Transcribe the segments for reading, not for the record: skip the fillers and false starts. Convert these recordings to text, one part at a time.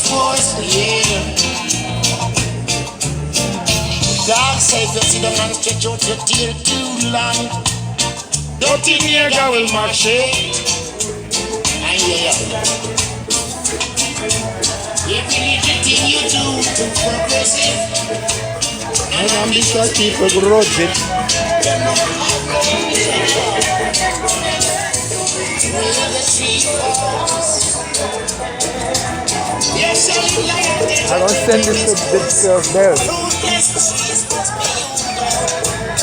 force, yeah. God save you, sit down and stretch out your tail too long. Dirty nigga will mash it. And yeah. Everything you do to progress it. And ambitious people grudge it. I don't send this to the bells.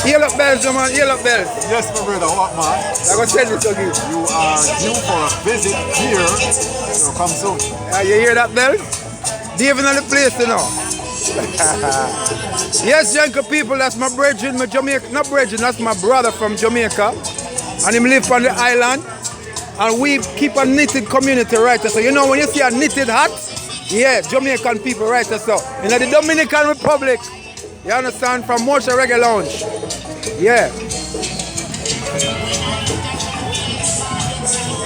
Yellow bells, man, yellow bells. Yes, my brother, what man? I'm going to send this to you. You are due for a visit here, so come soon. You hear that bell? David on the place, you know. Yes, young people, that's my brethren, my Jamaican, not brethren, that's my brother from Jamaica. And him live on the island. And we keep a knitted community, right? So you know when you see a knitted hat, yeah, Jamaican people, right? So in the Dominican Republic, you understand, from Mosha'S Reggae Lounge. Yeah.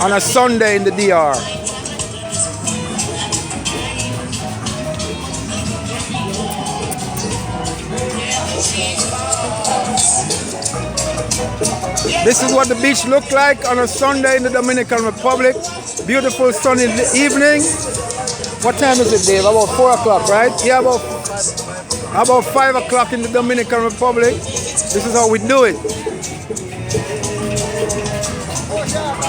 On a Sunday in the DR. This is what the beach looked like on a Sunday in the Dominican Republic. Beautiful sunny evening. What time is it, Dave? About 4 o'clock, right? Yeah, about 5 o'clock in the Dominican Republic. This is how we do it.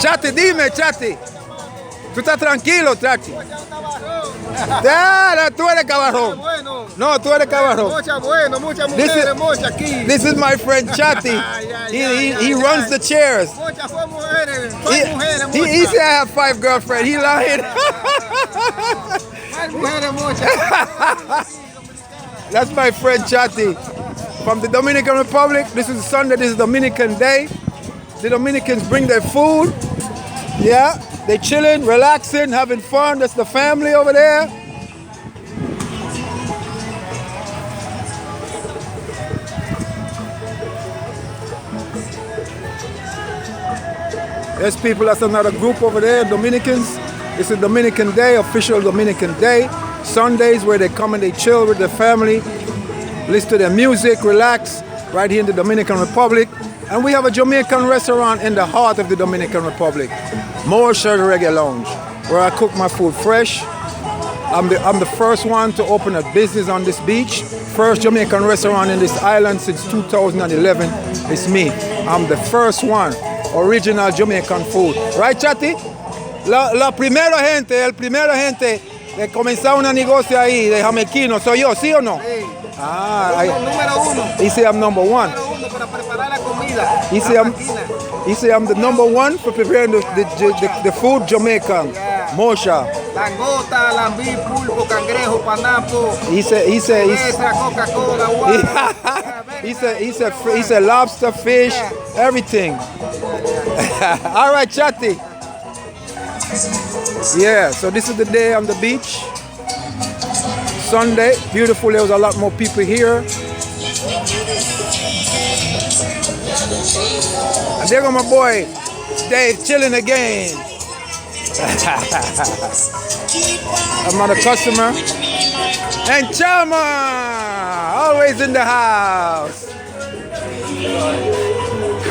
Chati, dime, Chati. Tú estás tranquilo, Chati. Tú eres cabarón. No, tú eres cabarón. Muchas mujeres, muchas aquí. This is my friend Chati. He runs the chairs. He said I have 5 girlfriends. He lied. That's my friend Chati from the Dominican Republic. This is Sunday. This is Dominican Day. The Dominicans bring their food. Yeah, they chilling, relaxing, having fun. That's the family over there. There's people, that's another group over there, Dominicans. It's a Dominican Day, official Dominican Day. Sundays where they come and they chill with their family, listen to their music, relax, right here in the Dominican Republic. And we have a Jamaican restaurant in the heart of the Dominican Republic, Mosha'S Reggae Lounge, where I cook my food fresh. I'm the first one to open a business on this beach. First Jamaican restaurant in this island since 2011. It's me. I'm the first one. Original Jamaican food. Right, Chati? El primero gente de comenzar un negocio ahí de jamaiquino, ¿soy yo, sí o no? Sí. Número uno. He say I'm number one. Para preparar la comida. He say I'm the number one for preparing the food Jamaican. Yeah. Mosha. Langota, lambí, pulpo, cangrejo, panapo. He said Coca-Cola, water. he said lobster, fish, everything. All right, Chati. Yeah, so this is the day on the beach. Sunday, beautiful. There was a lot more people here. And there go my boy, Dave, chilling again. I'm a customer. And Chama, always in the house.